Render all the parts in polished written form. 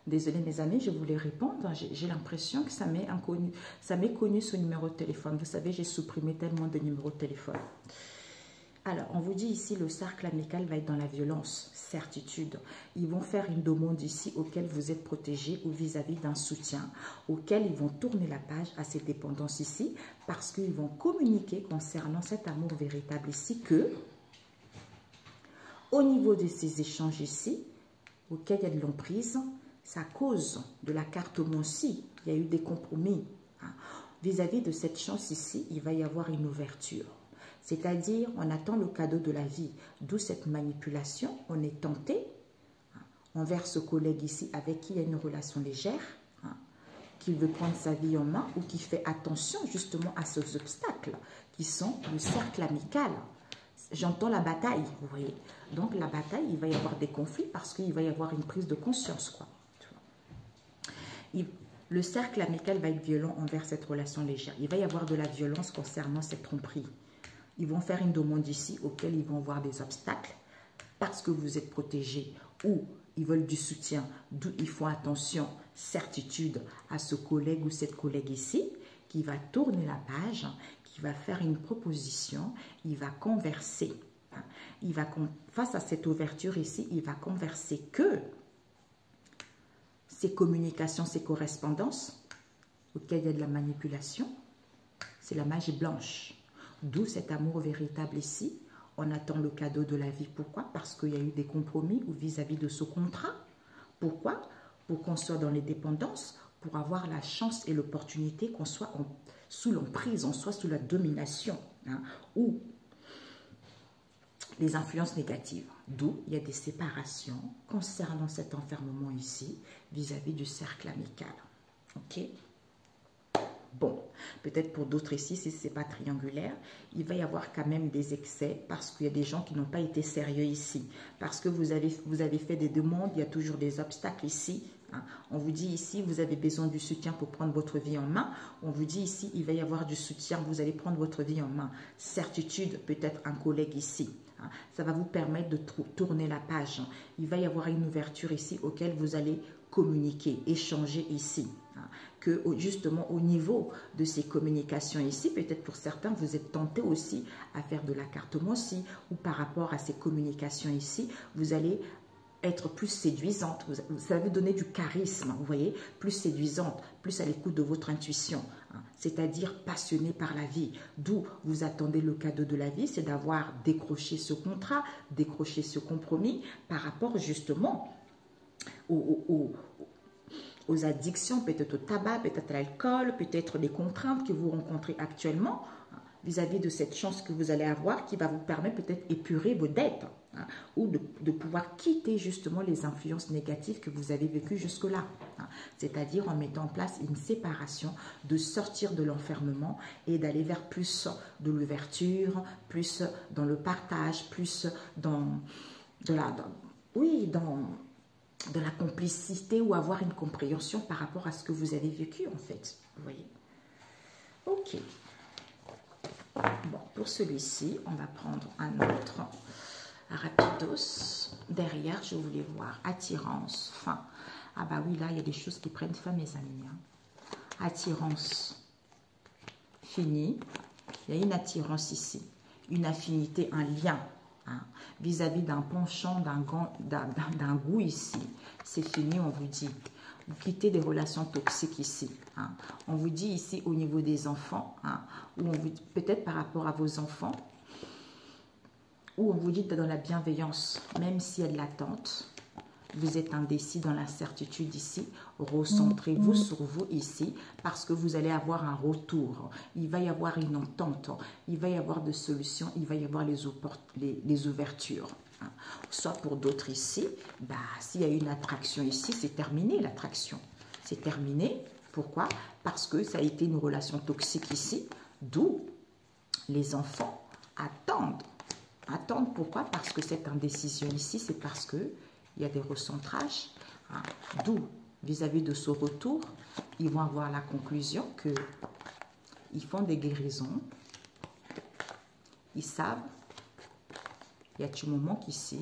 Désolée mes amis, je voulais répondre. J'ai l'impression que ça m'est inconnu. Ça m'est connu ce numéro de téléphone. Vous savez, j'ai supprimé tellement de numéros de téléphone. Alors, on vous dit ici, le cercle amical va être dans la violence, certitude. Ils vont faire une demande ici auquel vous êtes protégé ou vis-à-vis d'un soutien, auquel ils vont tourner la page à cette dépendance ici, parce qu'ils vont communiquer concernant cet amour véritable ici que, au niveau de ces échanges ici, auquel il y a de l'emprise, c'est à cause de la carte aussi, il y a eu des compromis. Vis-à-vis de cette chance ici, il va y avoir une ouverture. C'est-à-dire, on attend le cadeau de la vie, d'où cette manipulation, on est tenté envers ce collègue ici avec qui il y a une relation légère, qui veut prendre sa vie en main ou qui fait attention justement à ces obstacles qui sont le cercle amical. J'entends la bataille, vous voyez. Donc la bataille, il va y avoir des conflits parce qu'il va y avoir une prise de conscience, quoi. Le cercle amical va être violent envers cette relation légère. Il va y avoir de la violence concernant cette tromperie. Ils vont faire une demande ici auquel ils vont avoir des obstacles parce que vous êtes protégé ou ils veulent du soutien, d'où ils font attention, certitude à ce collègue ou cette collègue ici qui va tourner la page, qui va faire une proposition, il va converser. Face à cette ouverture ici, il va converser que ces communications, ces correspondances auxquelles il y a de la manipulation, c'est la magie blanche. D'où cet amour véritable ici. On attend le cadeau de la vie. Pourquoi? Parce qu'il y a eu des compromis ou vis-à-vis de ce contrat. Pourquoi? Pour qu'on soit dans les dépendances, pour avoir la chance et l'opportunité qu'on soit sous l'emprise, on soit sous la domination, ou les influences négatives. D'où il y a des séparations concernant cet enfermement ici vis-à-vis du cercle amical. Ok? Bon, peut-être pour d'autres ici, si ce n'est pas triangulaire, il va y avoir quand même des excès parce qu'il y a des gens qui n'ont pas été sérieux ici. Parce que vous avez fait des demandes, il y a toujours des obstacles ici. On vous dit ici, vous avez besoin du soutien pour prendre votre vie en main. On vous dit ici, il va y avoir du soutien, vous allez prendre votre vie en main. Certitude, peut-être un collègue ici. Ça va vous permettre de tourner la page. Il va y avoir une ouverture ici auquel vous allez communiquer, échanger ici. Que justement au niveau de ces communications ici, peut-être pour certains, vous êtes tenté aussi à faire de la carte aussi, ou par rapport à ces communications ici, vous allez être plus séduisante, ça va vous donner du charisme, vous voyez, plus séduisante, plus à l'écoute de votre intuition, c'est-à-dire passionnée par la vie, d'où vous attendez le cadeau de la vie, c'est d'avoir décroché ce contrat, décroché ce compromis par rapport justement aux addictions, peut-être au tabac, peut-être à l'alcool, peut-être les contraintes que vous rencontrez actuellement vis-à-vis de cette chance que vous allez avoir qui va vous permettre peut-être épurer vos dettes ou de pouvoir quitter justement les influences négatives que vous avez vécues jusque-là. C'est-à-dire en mettant en place une séparation, de sortir de l'enfermement et d'aller vers plus de l'ouverture, plus dans le partage, plus dans de la complicité ou avoir une compréhension par rapport à ce que vous avez vécu en fait. Vous voyez? Ok. Bon, pour celui-ci, on va prendre un autre rapidos. Derrière, je voulais voir attirance, fin. Ah bah oui, là, il y a des choses qui prennent fin, mes amis. Attirance, fini. Il y a une attirance ici, une affinité, un lien. Vis-à-vis d'un penchant, d'un goût ici. C'est fini, on vous dit. Vous quittez des relations toxiques ici. On vous dit ici au niveau des enfants, ou peut-être par rapport à vos enfants, ou on vous dit dans la bienveillance, même s'il y a de l'attente, vous êtes indécis dans l'incertitude ici, recentrez-vous sur vous ici, parce que vous allez avoir un retour. Il va y avoir une entente, il va y avoir des solutions, il va y avoir les ouvertures. Soit pour d'autres ici, bah, s'il y a une attraction ici, c'est terminé l'attraction. C'est terminé. Pourquoi? Parce que ça a été une relation toxique ici, d'où les enfants attendent. Attendent pourquoi? Parce que cette indécision ici, c'est parce que il y a des recentrages, d'où vis-à-vis de ce retour, ils vont avoir la conclusion que ils font des guérisons, ils savent, il y a du moment qu'ici,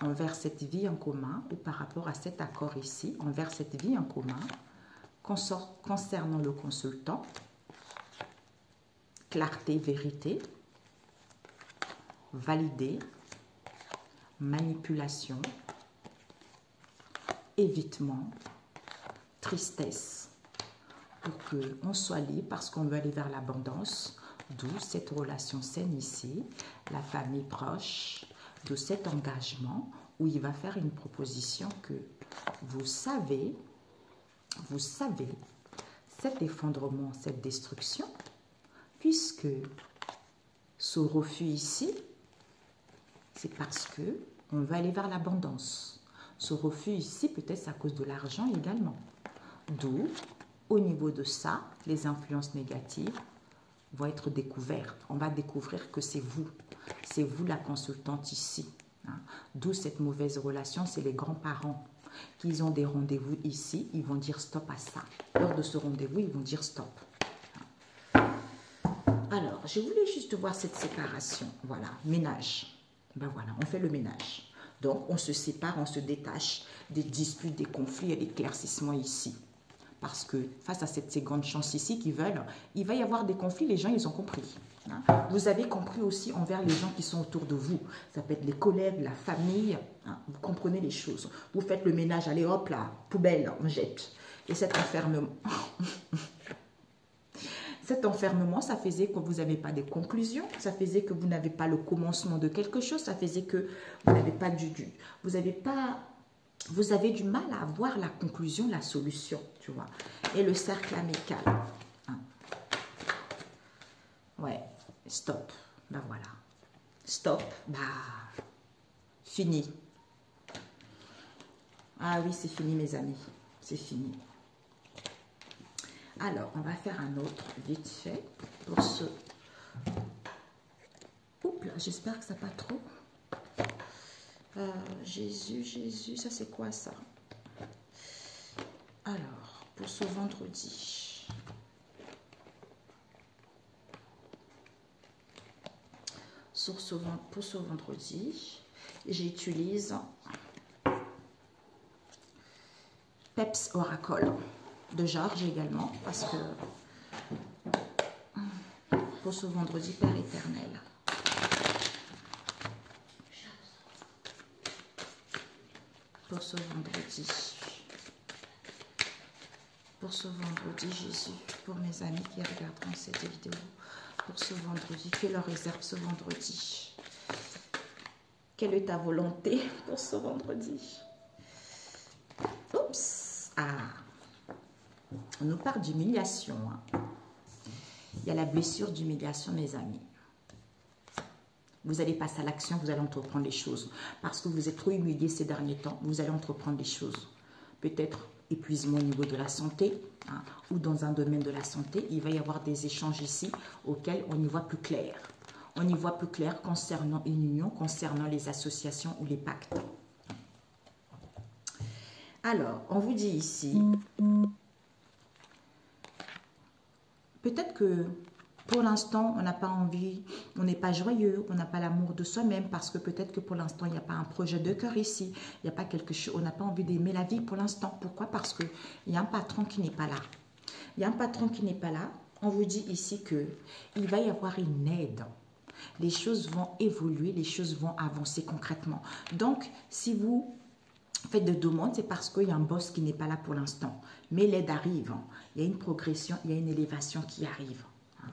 envers cette vie en commun ou par rapport à cet accord ici, envers cette vie en commun, concernant le consultant, clarté, vérité, validé, manipulation, évitement, tristesse, pour qu'on soit libre parce qu'on veut aller vers l'abondance, d'où cette relation saine ici, la famille proche, de cet engagement où il va faire une proposition que vous savez, cet effondrement, cette destruction, puisque ce refus ici, c'est parce que on veut aller vers l'abondance. Ce refus ici, peut-être c'est à cause de l'argent également. D'où, au niveau de ça, les influences négatives vont être découvertes. On va découvrir que c'est vous la consultante ici. Hein. D'où cette mauvaise relation, c'est les grands-parents qui ont des rendez-vous ici, ils vont dire stop à ça. Lors de ce rendez-vous, ils vont dire stop. Alors, je voulais juste voir cette séparation. Voilà, ménage. Ben voilà, on fait le ménage. Donc, on se sépare, on se détache des disputes, des conflits et des éclaircissements ici. Parce que face à cette seconde chance ici qu'ils veulent, il va y avoir des conflits, les gens, ils ont compris. Hein. Vous avez compris aussi envers les gens qui sont autour de vous. Ça peut être les collègues, la famille. Hein. Vous comprenez les choses. Vous faites le ménage, allez hop là, poubelle, on jette. Et cet enfermement... Cet enfermement, ça faisait que vous n'avez pas de conclusion, ça faisait que vous n'avez pas le commencement de quelque chose, ça faisait que vous n'avez pas vous avez du mal à voir la conclusion, la solution, tu vois. Et le cercle amical. Hein. Ouais, stop. Ben voilà. Stop, bah, fini. Ah oui, c'est fini mes amis, c'est fini. Alors, on va faire un autre vite fait pour ce... Oups là, j'espère que ça pas trop. Jésus, ça c'est quoi ça? Alors, pour ce vendredi. Pour ce vendredi, j'utilise Peps Oracle de Georges également, parce que pour ce vendredi, Père éternel. Pour ce vendredi, Jésus, pour mes amis qui regarderont cette vidéo, pour ce vendredi, que leur réserve ce vendredi. Quelle est ta volonté pour ce vendredi? Oups, ah. On nous parle d'humiliation. Hein. Il y a la blessure d'humiliation, mes amis. Vous allez passer à l'action, vous allez entreprendre les choses. Parce que vous êtes trop humilié ces derniers temps, vous allez entreprendre les choses. Peut-être épuisement au niveau de la santé, hein, ou dans un domaine de la santé, il va y avoir des échanges ici auxquels on y voit plus clair. On y voit plus clair concernant une union, concernant les associations ou les pactes. Alors, on vous dit ici... Peut-être que pour l'instant, on n'a pas envie, on n'est pas joyeux, on n'a pas l'amour de soi-même parce que peut-être que pour l'instant, il n'y a pas un projet de cœur ici. Il n'y a pas quelque chose, on n'a pas envie d'aimer la vie pour l'instant. Pourquoi? Parce qu'il y a un patron qui n'est pas là. Il y a un patron qui n'est pas là. On vous dit ici qu'il va y avoir une aide. Les choses vont évoluer, les choses vont avancer concrètement. Donc, si vous... faites de demandes, c'est parce qu'il y a un boss qui n'est pas là pour l'instant. Mais l'aide arrive. Hein. Il y a une progression, il y a une élévation qui arrive. Hein.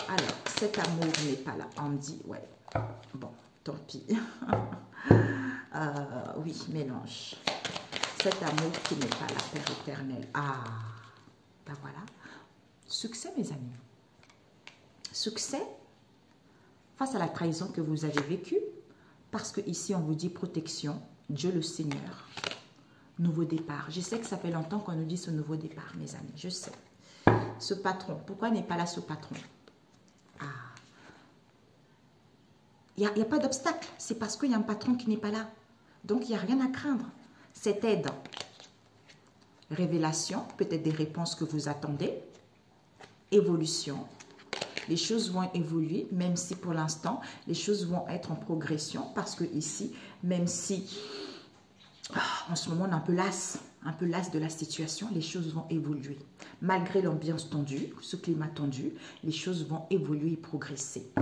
Alors, cet amour n'est pas là. On me dit, ouais, bon, tant pis. Oui, mélange. Cet amour qui n'est pas là, Père éternel. Ah, ben voilà. Succès, mes amis. Succès face à la trahison que vous avez vécue. Parce que ici on vous dit protection, Dieu le Seigneur, nouveau départ. Je sais que ça fait longtemps qu'on nous dit ce nouveau départ, mes amis, je sais. Ce patron, pourquoi n'est pas là ce patron? Ah, il n'y a pas d'obstacle, c'est parce qu'il y a un patron qui n'est pas là. Donc il n'y a rien à craindre. Cette aide, révélation, peut-être des réponses que vous attendez, évolution, Les choses vont évoluer, même si pour l'instant, les choses vont être en progression. Parce que ici, même si en ce moment on est un peu las de la situation, les choses vont évoluer. Malgré l'ambiance tendue, ce climat tendu, les choses vont évoluer et progresser.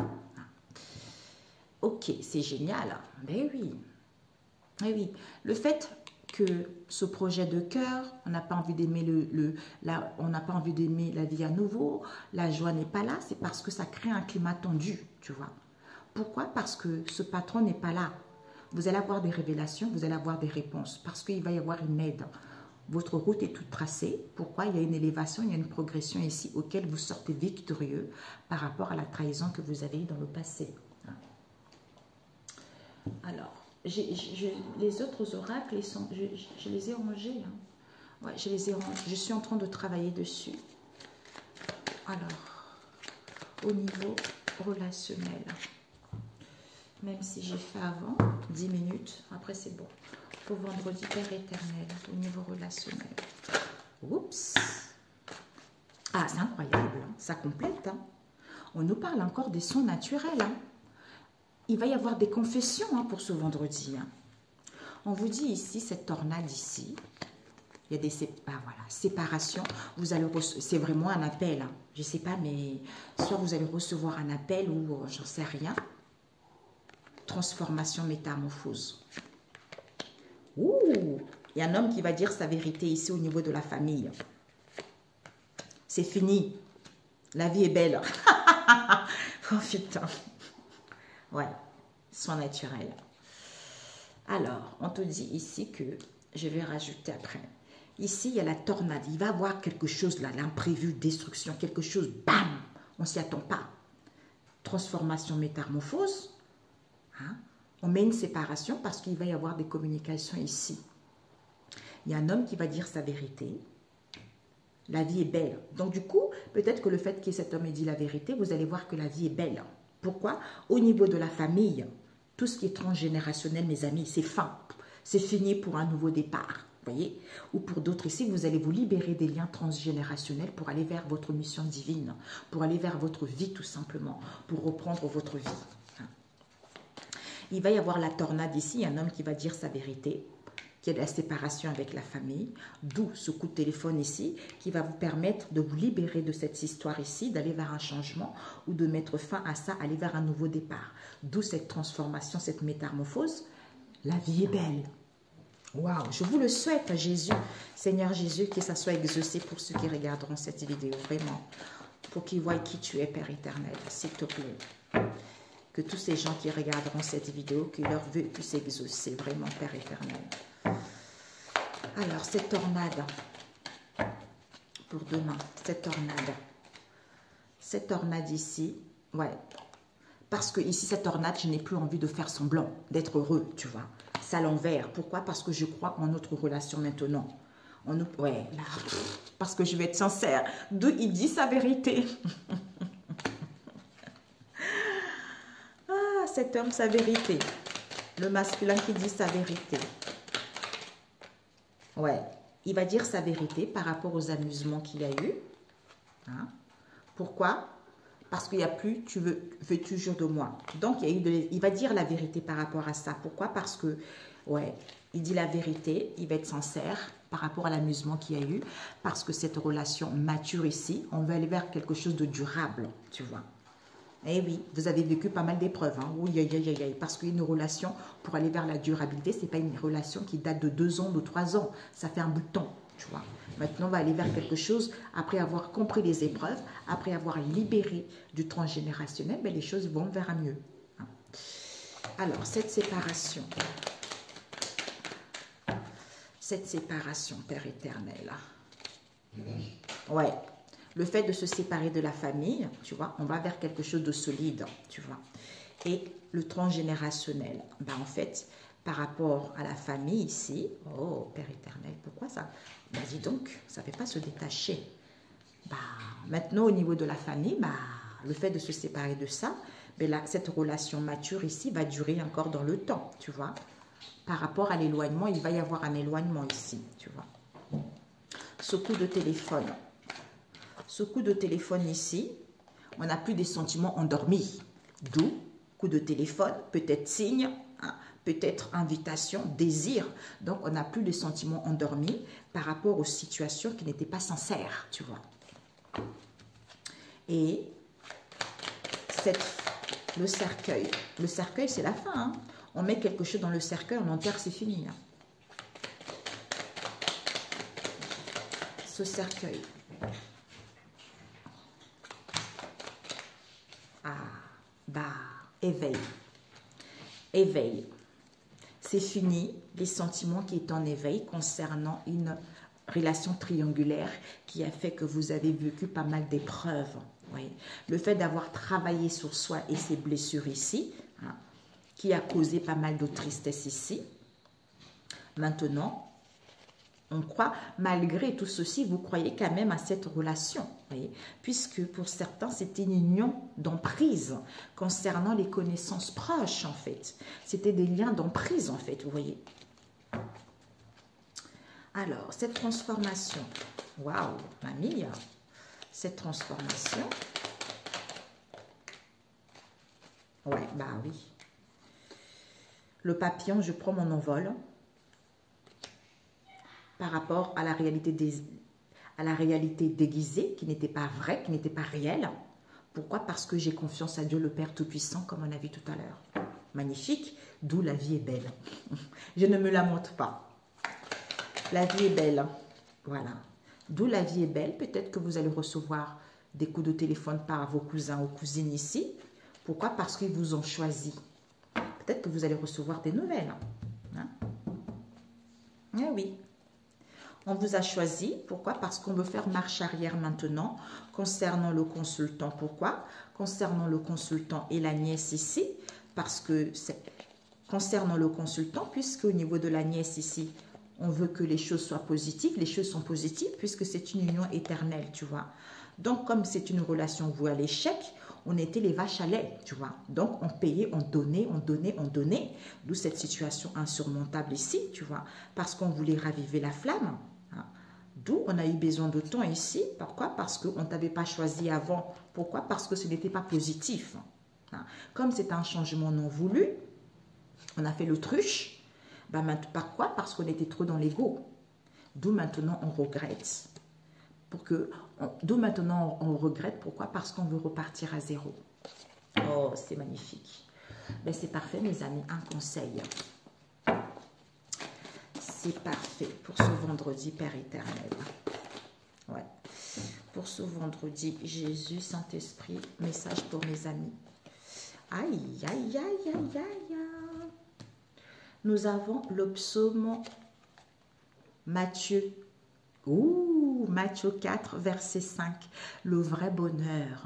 Ok, c'est génial. Ben oui. Ben oui. Le fait que ce projet de cœur, on n'a pas envie d'aimer on n'a pas envie d'aimer la vie à nouveau, la joie n'est pas là, c'est parce que ça crée un climat tendu, tu vois. Pourquoi? Parce que ce patron n'est pas là. Vous allez avoir des révélations, vous allez avoir des réponses, parce qu'il va y avoir une aide. Votre route est toute tracée. Pourquoi? Il y a une élévation, il y a une progression ici auquel vous sortez victorieux par rapport à la trahison que vous avez eue dans le passé. Alors, les autres oracles, je les ai rangés. Hein. Ouais, je les ai rangés. Je suis en train de travailler dessus. Alors, au niveau relationnel, même si j'ai fait avant, 10 minutes, après c'est bon. Pour vendredi, Père éternel, au niveau relationnel. Oups! Ah, c'est incroyable, hein. Ça complète. Hein. On nous parle encore des sons naturels. Hein. Il va y avoir des confessions hein, pour ce vendredi. Hein. On vous dit ici, cette tornade ici, il y a des séparations. Vous allez c'est vraiment un appel. Hein. Je ne sais pas, mais soit vous allez recevoir un appel ou j'en sais rien. Transformation, métamorphose. Ouh, il y a un homme qui va dire sa vérité ici au niveau de la famille. C'est fini. La vie est belle. Oh putain. Ouais, soin naturel. Alors, on te dit ici que, je vais rajouter après. Ici, il y a la tornade. Il va y avoir quelque chose là, l'imprévu, destruction, quelque chose, bam, on ne s'y attend pas. Transformation, métamorphose. Hein? On met une séparation parce qu'il va y avoir des communications ici. Il y a un homme qui va dire sa vérité. La vie est belle. Donc du coup, peut-être que le fait que cet homme ait dit la vérité, vous allez voir que la vie est belle. Pourquoi? Au niveau de la famille, tout ce qui est transgénérationnel, mes amis, c'est fin. C'est fini pour un nouveau départ. Voyez? Ou pour d'autres ici, vous allez vous libérer des liens transgénérationnels pour aller vers votre mission divine, pour aller vers votre vie tout simplement, pour reprendre votre vie. Il va y avoir la tornade ici, un homme qui va dire sa vérité, qui est la séparation avec la famille, d'où ce coup de téléphone ici, qui va vous permettre de vous libérer de cette histoire ici, d'aller vers un changement ou de mettre fin à ça, aller vers un nouveau départ. D'où cette transformation, cette métamorphose. La vie est belle. Waouh, je vous le souhaite, Jésus, Seigneur Jésus, que ça soit exaucé pour ceux qui regarderont cette vidéo, vraiment, pour qu'ils voient qui tu es, Père éternel, s'il te plaît. Que tous ces gens qui regarderont cette vidéo, que leur vœu puisse exaucer, vraiment, Père éternel. Alors, cette tornade, pour demain, cette tornade ici, ouais, parce que ici, cette tornade, je n'ai plus envie de faire semblant, d'être heureux, tu vois. C'est à l'envers. Pourquoi? Parce que je crois en notre relation maintenant. Ouais, là, parce que je vais être sincère. D'où il dit sa vérité. Ah, cet homme, sa vérité. Le masculin qui dit sa vérité. Ouais, il va dire sa vérité par rapport aux amusements qu'il y a eu. Hein? Pourquoi? Parce qu'il n'y a plus, tu veux toujours de moi. Donc, il va dire la vérité par rapport à ça. Pourquoi? Parce que, ouais, il dit la vérité, il va être sincère par rapport à l'amusement qu'il y a eu. Parce que cette relation mature ici, on veut aller vers quelque chose de durable, tu vois. Eh oui, vous avez vécu pas mal d'épreuves. Hein? Oui, parce qu'une relation, pour aller vers la durabilité, ce n'est pas une relation qui date de 2 ans, de 3 ans. Ça fait un bout de temps, tu vois. Maintenant, on va aller vers quelque chose, après avoir compris les épreuves, après avoir libéré du transgénérationnel, ben les choses vont vers un mieux. Hein? Alors, cette séparation, Père éternel. Ouais. Le fait de se séparer de la famille, tu vois, on va vers quelque chose de solide, tu vois. Et le transgénérationnel, ben en fait, par rapport à la famille ici, oh, Père éternel, pourquoi ça? Ben dis donc, ça ne fait pas se détacher. Ben, maintenant, au niveau de la famille, ben, le fait de se séparer de ça, ben là, cette relation mature ici va durer encore dans le temps, tu vois. Par rapport à l'éloignement, il va y avoir un éloignement ici, tu vois. Ce coup de téléphone. Ce coup de téléphone ici, On n'a plus des sentiments endormis. D'où coup de téléphone, peut-être signe, hein, peut-être invitation, désir. Donc, on n'a plus de sentiments endormis par rapport aux situations qui n'étaient pas sincères, tu vois. Et le cercueil, c'est la fin. Hein. On met quelque chose dans le cercueil, on enterre, c'est fini. Hein. Ce cercueil. Éveil. Éveil. C'est fini les sentiments qui étaient en éveil concernant une relation triangulaire qui a fait que vous avez vécu pas mal d'épreuves. Oui. Le fait d'avoir travaillé sur soi et ses blessures ici, hein, qui a causé pas mal de tristesse ici. Maintenant, on croit, malgré tout ceci, vous croyez quand même à cette relation, voyez, puisque pour certains, c'était une union d'emprise concernant les connaissances proches, en fait. C'était des liens d'emprise, en fait, vous voyez. Alors, cette transformation, waouh, mamie, cette transformation, ouais, bah oui. Le papillon, je prends mon envol par rapport à la réalité déguisée, qui n'était pas vraie, qui n'était pas réelle. Pourquoi? Parce que j'ai confiance à Dieu le Père Tout-Puissant, comme on a vu tout à l'heure. Magnifique, d'où la vie est belle. Je ne me lamente pas. La vie est belle. Voilà. D'où la vie est belle. Peut-être que vous allez recevoir des coups de téléphone par vos cousins ou cousines ici. Pourquoi? Parce qu'ils vous ont choisi. Peut-être que vous allez recevoir des nouvelles. Hein? Eh oui. On vous a choisi. Pourquoi? Parce qu'on veut faire marche arrière maintenant concernant le consultant. Pourquoi? Concernant le consultant et la nièce ici. Parce que c'est concernant le consultant, puisque au niveau de la nièce ici, on veut que les choses soient positives. Les choses sont positives puisque c'est une union éternelle, tu vois. Donc, comme c'est une relation vouée à l'échec, on était les vaches à lait, tu vois. Donc, on payait, on donnait, on donnait, on donnait. D'où cette situation insurmontable ici, tu vois. Parce qu'on voulait raviver la flamme. Hein. D'où on a eu besoin de temps ici. Pourquoi? Parce qu'on ne t'avait pas choisi avant. Pourquoi? Parce que ce n'était pas positif. Hein. Comme c'est un changement non voulu, on a fait l'autruche. Ben, pourquoi? Parce qu'on était trop dans l'ego. D'où maintenant on regrette. D'où maintenant on regrette. Pourquoi? Parce qu'on veut repartir à zéro. Oh, c'est magnifique. Ben, c'est parfait, mes amis. Un conseil. C'est parfait pour ce vendredi, Père éternel. Ouais. Pour ce vendredi, Jésus, Saint-Esprit, message pour mes amis. Aïe, aïe, aïe, aïe, aïe. Nous avons le psaume Matthieu. Matthieu 4, verset 5. Le vrai bonheur.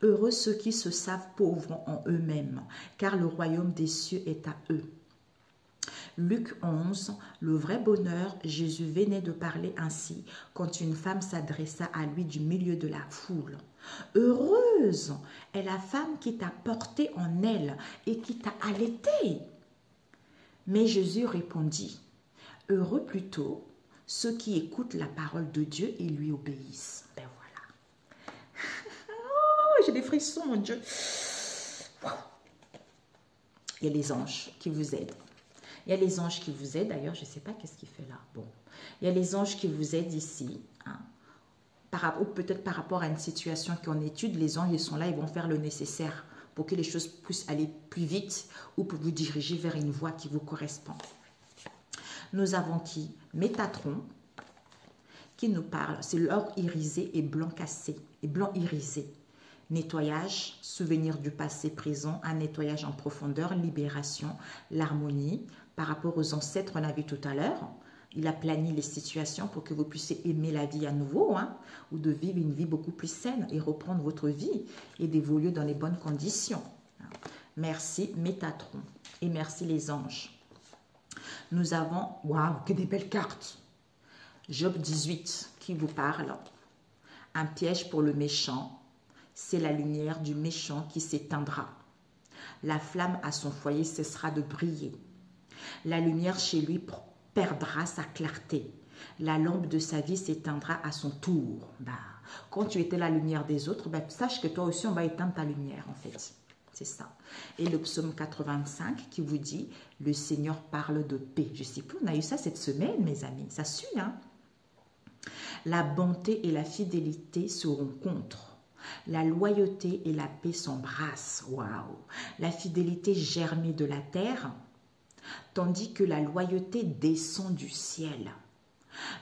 Heureux ceux qui se savent pauvres en eux-mêmes, car le royaume des cieux est à eux. Luc 11, le vrai bonheur, Jésus venait de parler ainsi quand une femme s'adressa à lui du milieu de la foule. Heureuse est la femme qui t'a porté en elle et qui t'a allaité. Mais Jésus répondit, heureux plutôt ceux qui écoutent la parole de Dieu et lui obéissent. Ben voilà. Oh, j'ai des frissons, mon Dieu. Il y a les anges qui vous aident. Il y a les anges qui vous aident. D'ailleurs, je ne sais pas qu'est-ce qu'il fait là. Bon. Il y a les anges qui vous aident ici. Hein. Ou peut-être par rapport à une situation qui est en étude, les anges, ils sont là, ils vont faire le nécessaire pour que les choses puissent aller plus vite ou pour vous diriger vers une voie qui vous correspond. Nous avons qui? Métatron, qui nous parle. C'est l'or irisé et blanc cassé, et blanc irisé. Nettoyage, souvenir du passé présent, un nettoyage en profondeur, libération, l'harmonie. Par rapport aux ancêtres, on a vu tout à l'heure, il aplanit les situations pour que vous puissiez aimer la vie à nouveau, hein, ou de vivre une vie beaucoup plus saine et reprendre votre vie et d'évoluer dans les bonnes conditions. Merci Métatron et merci les anges. Nous avons, waouh, que des belles cartes. Job 18 qui vous parle. Un piège pour le méchant, c'est la lumière du méchant qui s'éteindra. La flamme à son foyer cessera de briller. La lumière chez lui perdra sa clarté. La lampe de sa vie s'éteindra à son tour. Bah, Quand tu étais la lumière des autres, ben, sache que toi aussi, on va éteindre ta lumière, en fait. C'est ça. Et le psaume 85 qui vous dit, le Seigneur parle de paix. Je sais plus, on a eu ça cette semaine, mes amis. Ça suit, hein. La bonté et la fidélité se rencontrent. La loyauté et la paix s'embrassent. Waouh! La fidélité germée de la terre, tandis que la loyauté descend du ciel.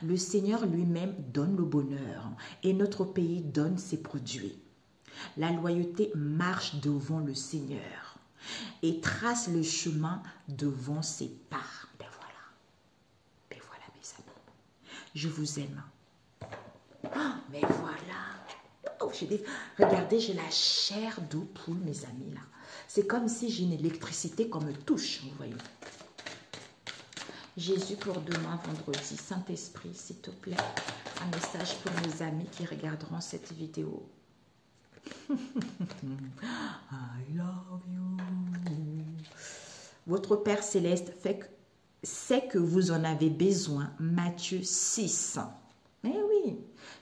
Le Seigneur lui-même donne le bonheur et notre pays donne ses produits. La loyauté marche devant le Seigneur et trace le chemin devant ses pas. Ben voilà, mes amis. Je vous aime. Oh, mais voilà. Oh, regardez, j'ai la chair de poule, mes amis, là. C'est comme si j'ai une électricité qu'on me touche, vous voyez. Jésus pour demain, vendredi. Saint-Esprit, s'il te plaît. Un message pour mes amis qui regarderont cette vidéo. I love you. Votre Père Céleste sait que vous en avez besoin. Matthieu 6. Eh oui,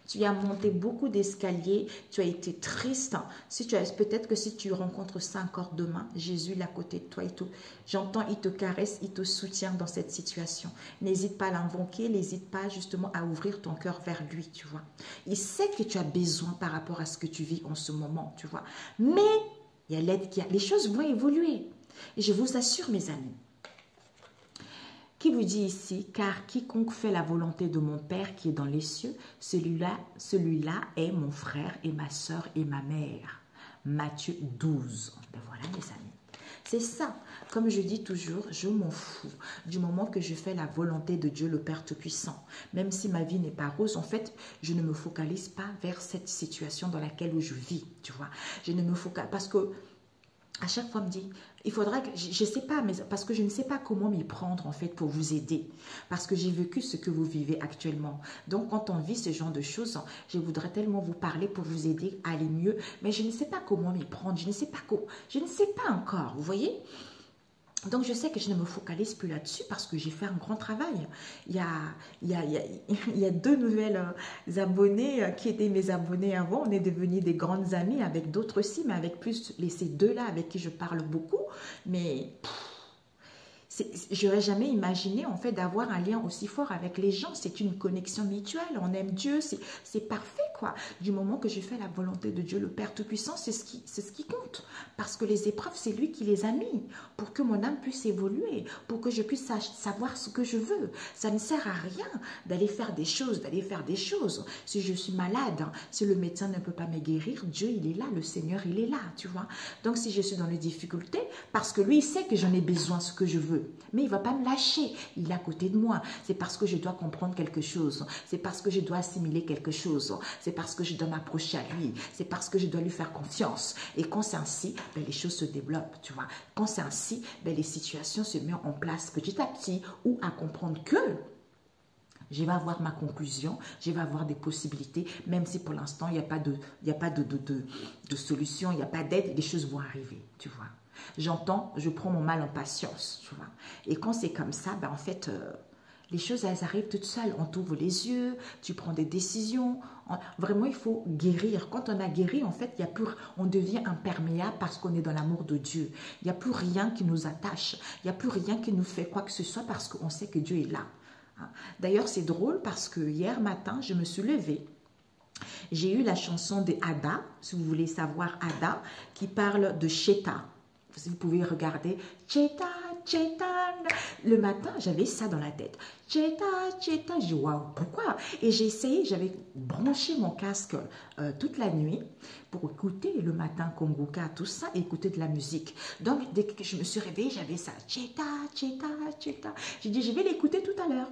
tu as monté beaucoup d'escaliers, tu as été triste. Peut-être que si tu rencontres ça encore demain, Jésus est à côté de toi et tout. J'entends, il te caresse, il te soutient dans cette situation. N'hésite pas à l'invoquer, n'hésite pas justement à ouvrir ton cœur vers lui, tu vois. Il sait que tu as besoin par rapport à ce que tu vis en ce moment, tu vois. Mais il y a l'aide les choses vont évoluer. Et je vous assure, mes amis, qui vous dit ici, car quiconque fait la volonté de mon Père qui est dans les cieux, celui-là est mon frère et ma soeur et ma mère. Matthieu 12. Ben voilà, mes amis. C'est ça. Comme je dis toujours, je m'en fous du moment que je fais la volonté de Dieu, le Père Tout-Puissant. Même si ma vie n'est pas rose, en fait, je ne me focalise pas vers cette situation dans laquelle je vis, tu vois. Je ne me focalise parce que à chaque fois, on me dit, il faudra que, je ne sais pas, mais parce que je ne sais pas comment m'y prendre en fait pour vous aider. Parce que j'ai vécu ce que vous vivez actuellement. Donc, quand on vit ce genre de choses, je voudrais tellement vous parler pour vous aider à aller mieux. Mais je ne sais pas comment m'y prendre, je ne sais pas encore, vous voyez? Donc, je sais que je ne me focalise plus là-dessus parce que j'ai fait un grand travail. Il y a deux nouvelles abonnées qui étaient mes abonnés avant. On est devenus des grandes amies avec d'autres aussi, mais avec plus ces deux-là avec qui je parle beaucoup. Mais j'aurais jamais imaginé en fait d'avoir un lien aussi fort avec les gens. C'est une connexion mutuelle. On aime Dieu, c'est parfait quoi. Du moment que je fais la volonté de Dieu, le Père Tout-Puissant, c'est ce qui compte. Parce que les épreuves, c'est lui qui les a mis pour que mon âme puisse évoluer, pour que je puisse savoir ce que je veux. Ça ne sert à rien d'aller faire des choses, Si je suis malade, si le médecin ne peut pas me guérir, Dieu, il est là, le Seigneur, il est là, tu vois. Donc, si je suis dans les difficultés, parce que lui, il sait que j'en ai besoin, ce que je veux, mais il ne va pas me lâcher. Il est à côté de moi. C'est parce que je dois comprendre quelque chose. C'est parce que je dois assimiler quelque chose. C'est parce que je dois m'approcher à lui. C'est parce que je dois lui faire confiance. Et quand c'est ainsi, ben, les choses se développent, tu vois. Quand c'est ainsi, ben, les situations se mettent en place petit à petit ou à comprendre que je vais avoir ma conclusion, je vais avoir des possibilités, même si pour l'instant, il n'y a pas de solution, il n'y a pas d'aide, les choses vont arriver, tu vois. J'entends, je prends mon mal en patience, tu vois. Et quand c'est comme ça, ben en fait, les choses, elles arrivent toutes seules. On t'ouvre les yeux, tu prends des décisions. Vraiment, il faut guérir. Quand on a guéri, en fait, on devient imperméable parce qu'on est dans l'amour de Dieu. Il n'y a plus rien qui nous attache. Il n'y a plus rien qui nous fait quoi que ce soit parce qu'on sait que Dieu est là. D'ailleurs, c'est drôle parce que hier matin, je me suis levée. J'ai eu la chanson de Ada, si vous voulez savoir Ada, qui parle de Cheta. Vous pouvez regarder Cheta, Cheta. Le matin, j'avais ça dans la tête. Cheta, Cheta. Je dis waouh, pourquoi? Et j'ai essayé, j'avais branché mon casque toute la nuit pour écouter le matin Kongoka, tout ça, et écouter de la musique. Donc, dès que je me suis réveillée, j'avais ça. Cheta, Cheta, Cheta. J'ai dit, je vais l'écouter tout à l'heure.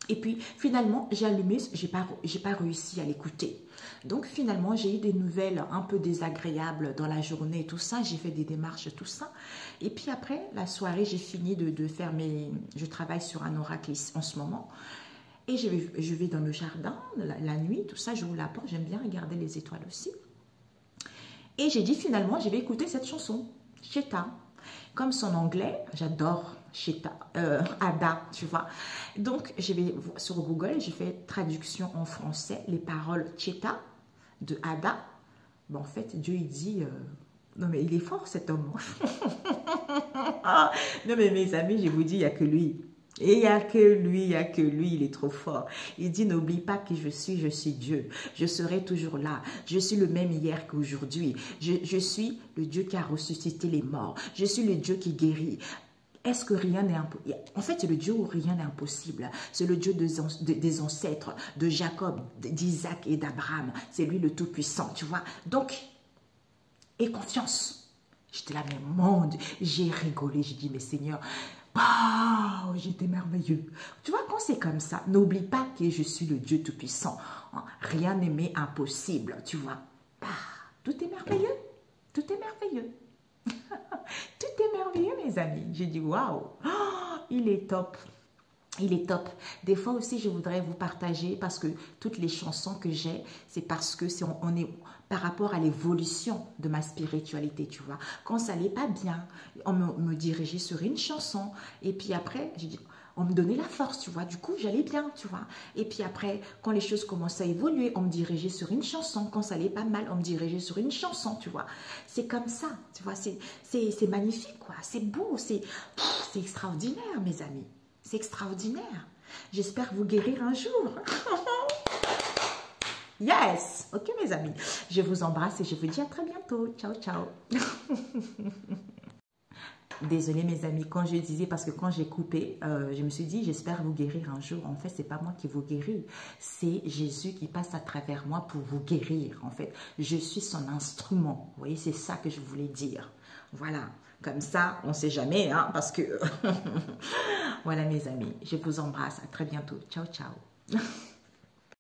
Et puis, finalement, j'ai allumé, j'ai pas réussi à l'écouter. Donc, finalement, j'ai eu des nouvelles un peu désagréables dans la journée et tout ça. J'ai fait des démarches, tout ça. Et puis après, la soirée, j'ai fini de faire je travaille sur un oracle en ce moment. Et je vais dans le jardin, la nuit, tout ça. J'ouvre la porte, j'aime bien regarder les étoiles aussi. Et j'ai dit, finalement, je vais écouter cette chanson, Cheta. Comme son anglais, j'adore Cheta, Ada, tu vois. Donc, je vais sur Google, j'ai fait traduction en français, les paroles Cheta, de Ada. Bon, en fait, Dieu, il dit, non mais il est fort cet homme. Non mais mes amis, je vous dis, il n'y a que lui. Et il n'y a que lui, il n'y a que lui, il est trop fort. Il dit, n'oublie pas qui je suis Dieu. Je serai toujours là. Je suis le même hier qu'aujourd'hui. Je suis le Dieu qui a ressuscité les morts. Je suis le Dieu qui guérit. Est-ce que rien n'est impossible? En fait, c'est le Dieu où rien n'est impossible. C'est le Dieu des ancêtres, de Jacob, d'Isaac et d'Abraham. C'est lui le Tout-Puissant, tu vois. Donc, aie confiance. J'étais là, mais monde, j'ai rigolé. J'ai dit, mais Seigneur, wow, j'étais merveilleux. Tu vois, quand c'est comme ça, n'oublie pas que je suis le Dieu Tout-Puissant. Rien n'est mais impossible, tu vois. Tout est merveilleux. Tout est merveilleux. Tout est merveilleux, mes amis. J'ai dit, waouh, il est top. Il est top. Des fois aussi, je voudrais vous partager parce que toutes les chansons que j'ai, c'est parce que on est par rapport à l'évolution de ma spiritualité, tu vois. Quand ça n'allait pas bien, on me dirigeait sur une chanson. Et puis après, j'ai dit, on me donnait la force, tu vois. Du coup, j'allais bien, tu vois. Et puis après, quand les choses commençaient à évoluer, on me dirigeait sur une chanson. Quand ça allait pas mal, on me dirigeait sur une chanson, tu vois. C'est comme ça, tu vois. C'est magnifique, quoi. C'est beau, c'est extraordinaire, mes amis. C'est extraordinaire. J'espère vous guérir un jour. Yes! Ok, mes amis. Je vous embrasse et je vous dis à très bientôt. Ciao, ciao. Désolée, mes amis, quand je disais, parce que quand j'ai coupé, je me suis dit, j'espère vous guérir un jour. En fait, c'est pas moi qui vous guéris. C'est Jésus qui passe à travers moi pour vous guérir. En fait, je suis son instrument. Vous voyez, c'est ça que je voulais dire. Voilà. Comme ça, on ne sait jamais, hein, parce que... Voilà, mes amis, je vous embrasse. À très bientôt. Ciao, ciao.